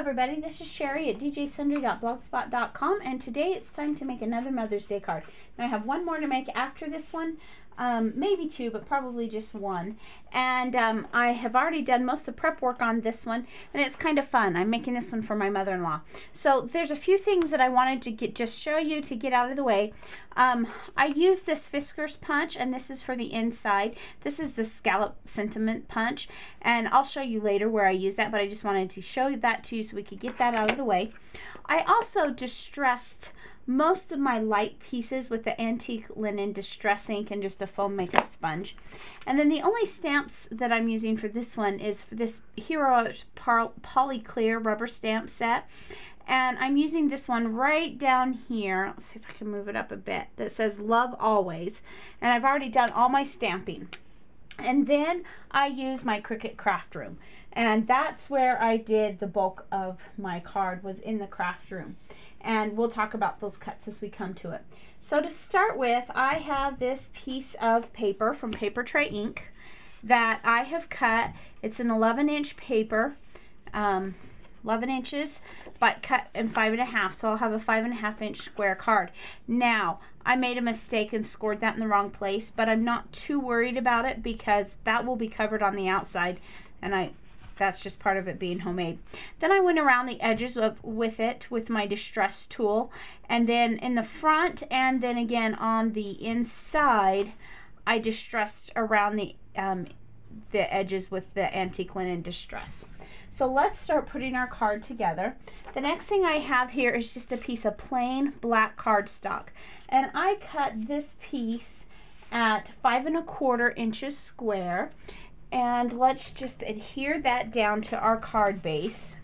Everybody, this is Sherry at djsundry.blogspot.com, and today it's time to make another Mother's Day card. Now I have one more to make after this one, maybe two, but probably just one. And I have already done most of the prep work on this one, and it's kind of fun. I'm making this one for my mother-in-law. So there's a few things that I wanted to just show you to get out of the way. I use this Fiskars punch, and this is for the inside. This is the scallop sentiment punch, and I'll show you later where I use that, but I just wanted to show you that too so we could get that out of the way. I also distressed most of my light pieces with the antique linen distress ink and just a foam makeup sponge. And then the only stamps that I'm using for this one is for this Hero Polyclear rubber stamp set. And I'm using this one right down here. Let's see if I can move it up a bit. That says Love Always. And I've already done all my stamping. And then I use my Cricut craft room. And that's where I did the bulk of my card, was in the craft room. And we'll talk about those cuts as we come to it. So to start with, I have this piece of paper from Paper Tray Ink that I have cut. It's an 11-inch paper, 11 inches, but cut in 5.5, so I'll have a 5.5-inch square card. Now, I made a mistake and scored that in the wrong place, but I'm not too worried about it because that will be covered on the outside, and that's just part of it being homemade. Then I went around the edges with my distress tool, and then in the front and then again on the inside I distressed around the edges with the antique linen distress. So let's start putting our card together. The next thing I have here is just a piece of plain black cardstock, and I cut this piece at 5¼ inches square. And let's just adhere that down to our card base.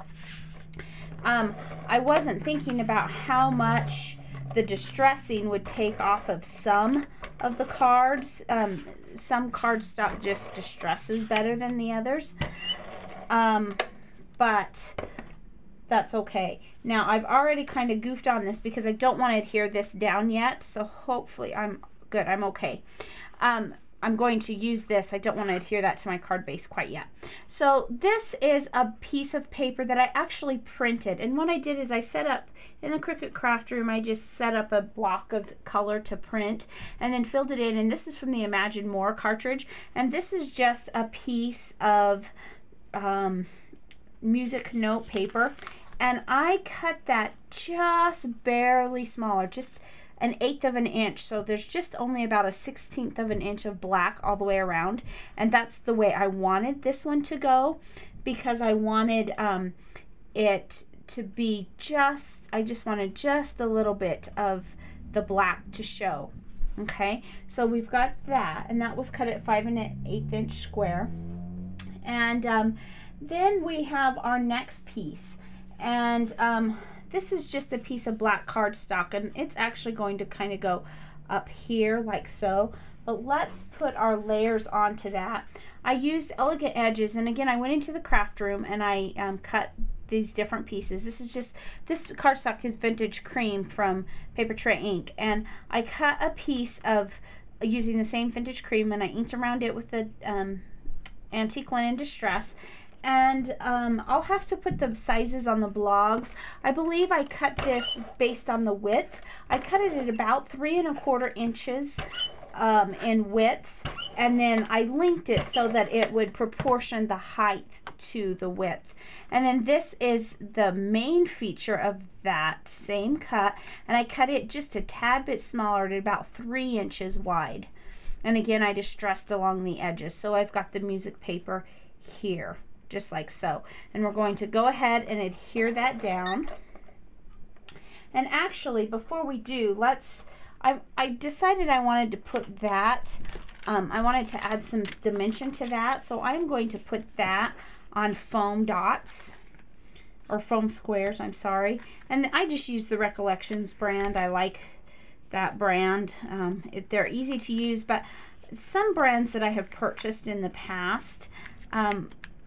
I wasn't thinking about how much the distressing would take off of some of the cards. Some cardstock just distresses better than the others. But that's okay. Now I've already kind of goofed on this because I don't want to adhere this down yet. So hopefully I'm good. I'm okay. I'm going to use this. I don't want to adhere that to my card base quite yet. So this is a piece of paper that I actually printed. And what I did is I set up, in the Cricut craft room, I just set up a block of color to print and then filled it in. And this is from the Imagine More cartridge. And this is just a piece of music note paper. And I cut that just barely smaller, just 1/8 of an inch, so there's just only about a 1/16 of an inch of black all the way around, and that's the way I wanted this one to go because I wanted it to be I just wanted just a little bit of the black to show. Okay, so we've got that, and that was cut at 5⅛ inch square. And then we have our next piece, and this is just a piece of black cardstock, and it's actually going to kind of go up here like so. But let's put our layers onto that. I used Elegant Edges, and again I went into the craft room and I cut these different pieces. This cardstock is Vintage Cream from Paper Tray Ink, and I cut a piece of using the same Vintage Cream, and I inked around it with the antique linen distress. And I'll have to put the sizes on the blogs. I believe I cut this based on the width. I cut it at about 3¼ inches in width, and then I linked it so that it would proportion the height to the width. And then this is the main feature of that same cut, and I cut it just a tad bit smaller at about 3 inches wide. And again, I distressed along the edges, so I've got the music paper here, just like so. And we're going to go ahead and adhere that down. And actually, before we do, I decided I wanted to put that, I wanted to add some dimension to that, so I'm going to put that on foam dots, or foam squares, I'm sorry. And I just use the Recollections brand. I like that brand. They're easy to use, but some brands that I have purchased in the past,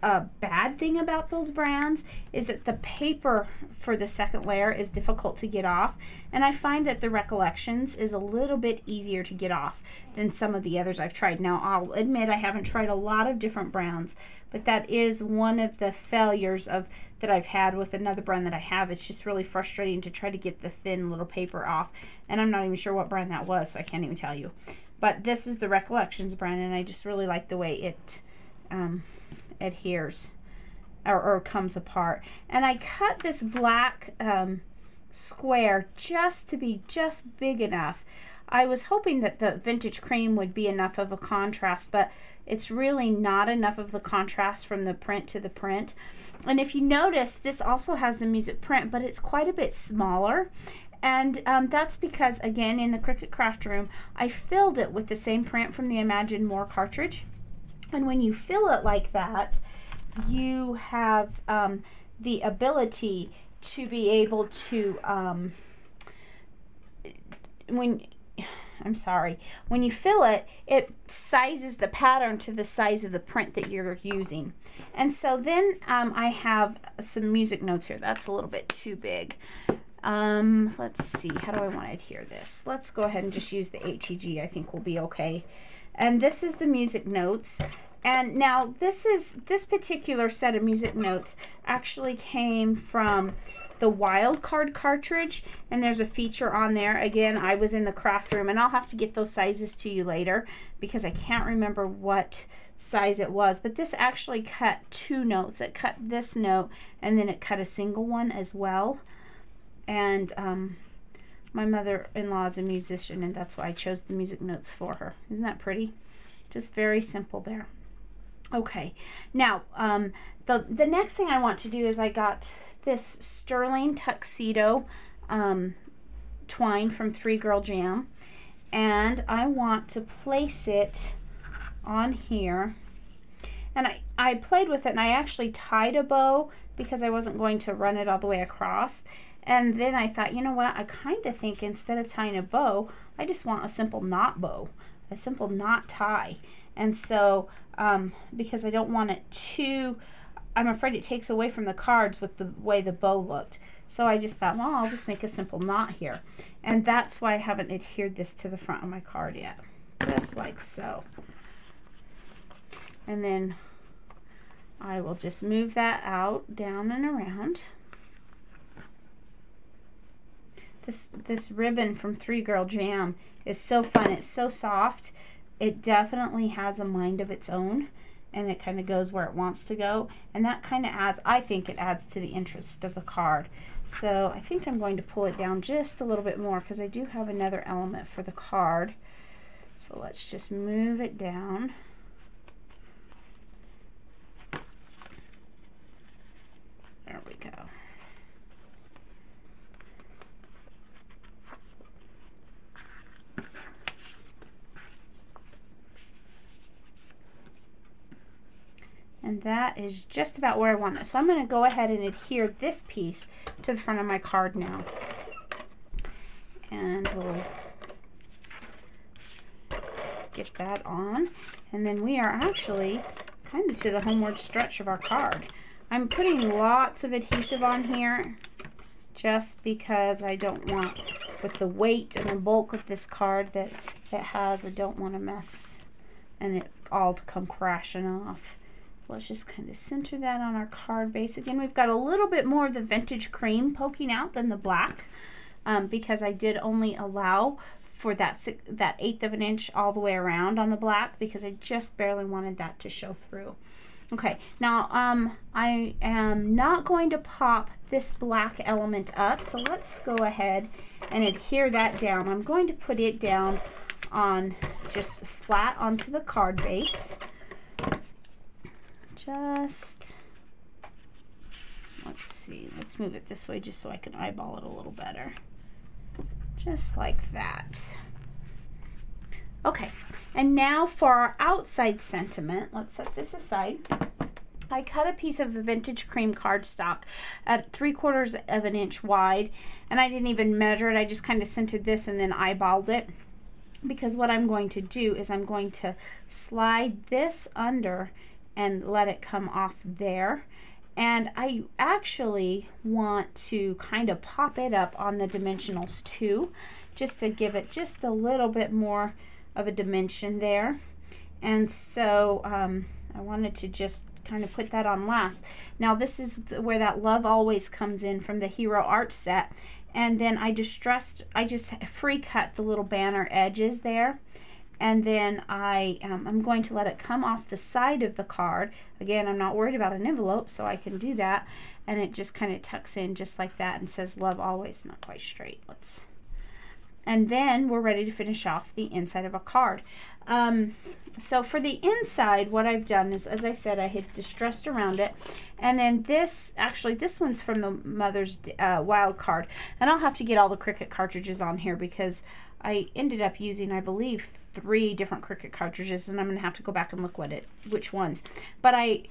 a bad thing about those brands is that the paper for the second layer is difficult to get off, and I find that the Recollections is a little bit easier to get off than some of the others I've tried. Now, I'll admit I haven't tried a lot of different brands, but that is one of the failures that I've had with another brand that I have. It's just really frustrating to try to get the thin little paper off, and I'm not even sure what brand that was, so I can't even tell you. But this is the Recollections brand, and I just really like the way it adheres or comes apart. And I cut this black square just to be just big enough. I was hoping that the vintage cream would be enough of a contrast, but it's really not enough of the contrast from the print to the print. And if you notice, this also has the music print, but it's quite a bit smaller. And that's because, again, in the Cricut Craft Room, I filled it with the same print from the Imagine More cartridge. And when you fill it like that, you have the ability to be able to, when you fill it, it sizes the pattern to the size of the print that you're using. And so then I have some music notes here. That's a little bit too big. Let's see, how do I want to adhere this? Let's go ahead and just use the HEG. I think will be okay. And this is the music notes. And now this particular set of music notes actually came from the Wild Card cartridge, and there's a feature on there. Again, I was in the craft room, and I'll have to get those sizes to you later because I can't remember what size it was, but this actually cut two notes. It cut this note, and then it cut a single one as well. And my mother-in-law is a musician, and that's why I chose the music notes for her. Isn't that pretty? Just very simple there. Okay, now the next thing I want to do is I got this Sterling Tuxedo twine from 3 Girl Jam, and I want to place it on here. And I played with it, and I actually tied a bow because I wasn't going to run it all the way across. And then I thought, you know what, I kind of think instead of tying a bow, I just want a simple knot bow, a simple knot tie. And so because I don't want it too, I'm afraid it takes away from the cards with the way the bow looked. So I just thought, well, I'll just make a simple knot here. And that's why I haven't adhered this to the front of my card yet. Just like so. And then I will just move that out, down and around. This ribbon from 3 Girl Jam is so fun. It's so soft. It definitely has a mind of its own, and it kind of goes where it wants to go, and that kind of adds, I think it adds to the interest of the card. So I think I'm going to pull it down just a little bit more because I do have another element for the card. So let's just move it down. There we go. And that is just about where I want it. So I'm going to go ahead and adhere this piece to the front of my card now. And we'll get that on. And then we are actually kind of to the homeward stretch of our card. I'm putting lots of adhesive on here just because I don't want, with the weight and the bulk of this card that it has, I don't want to mess and it all to come crashing off. Let's just kind of center that on our card base. Again, we've got a little bit more of the vintage cream poking out than the black because I did only allow for that 1/8 of an inch all the way around on the black because I just barely wanted that to show through. Okay, now I am not going to pop this black element up, so let's go ahead and adhere that down. I'm going to put it down on just flat onto the card base. Just, let's see, let's move it this way just so I can eyeball it a little better. Just like that. Okay, and now for our outside sentiment, let's set this aside. I cut a piece of the vintage cream cardstock at 3/4 of an inch wide, and I didn't even measure it. I just kind of centered this and then eyeballed it, because what I'm going to do is I'm going to slide this under and let it come off there. And I actually want to kind of pop it up on the dimensionals too, just to give it just a little bit more of a dimension there. And so I wanted to just kind of put that on last. Now this is where that Love Always comes in from the Hero Art set. And then I just free cut the little banner edges there. And then I'm going to let it come off the side of the card. Again, I'm not worried about an envelope, so I can do that. And it just kind of tucks in just like that and says Love Always. Not quite straight. And then we're ready to finish off the inside of a card. So for the inside, what I've done is, as I said, I had distressed around it. And then this one's from the Mother's Wild card. And I'll have to get all the Cricut cartridges on here because I ended up using, I believe, 3 different Cricut cartridges, and I'm going to have to go back and look which ones. But I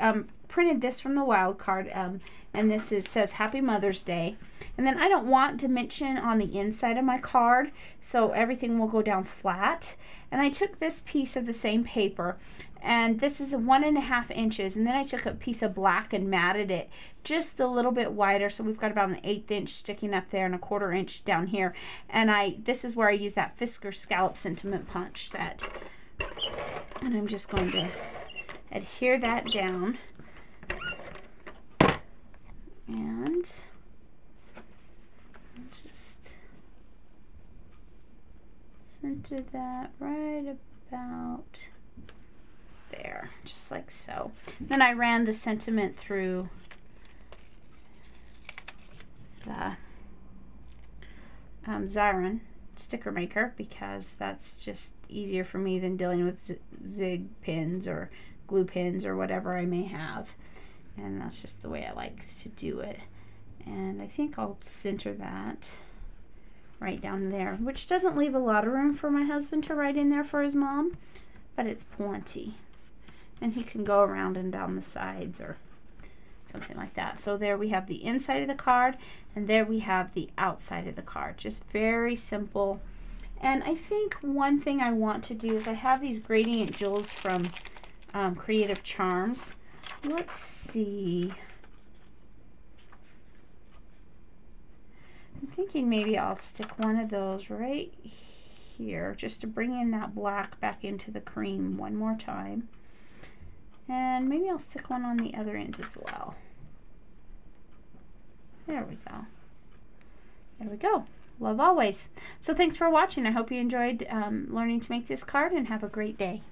printed this from the Wild card, and this says Happy Mother's Day. And then I don't want dimension on the inside of my card, so everything will go down flat. And I took this piece of the same paper, and this is 1.5 inches, and then I took a piece of black and matted it just a little bit wider, so we've got about an 1/8 inch sticking up there and a 1/4 inch down here. And this is where I use that Fisker Scallop Sentiment Punch set. And I'm just going to adhere that down. And just center that right about there, just like so. Then I ran the sentiment through the Xyron sticker maker because that's just easier for me than dealing with zig pins or glue pins or whatever I may have. And that's just the way I like to do it. And I think I'll center that right down there, which doesn't leave a lot of room for my husband to write in there for his mom, but it's plenty. And he can go around and down the sides or something like that. So there we have the inside of the card, and there we have the outside of the card. Just very simple. And I think one thing I want to do is I have these gradient jewels from Creative Charms. Let's see. I'm thinking maybe I'll stick one of those right here just to bring in that black back into the cream one more time. And maybe I'll stick one on the other end as well. There we go. There we go. Love Always. So thanks for watching. I hope you enjoyed learning to make this card, and have a great day.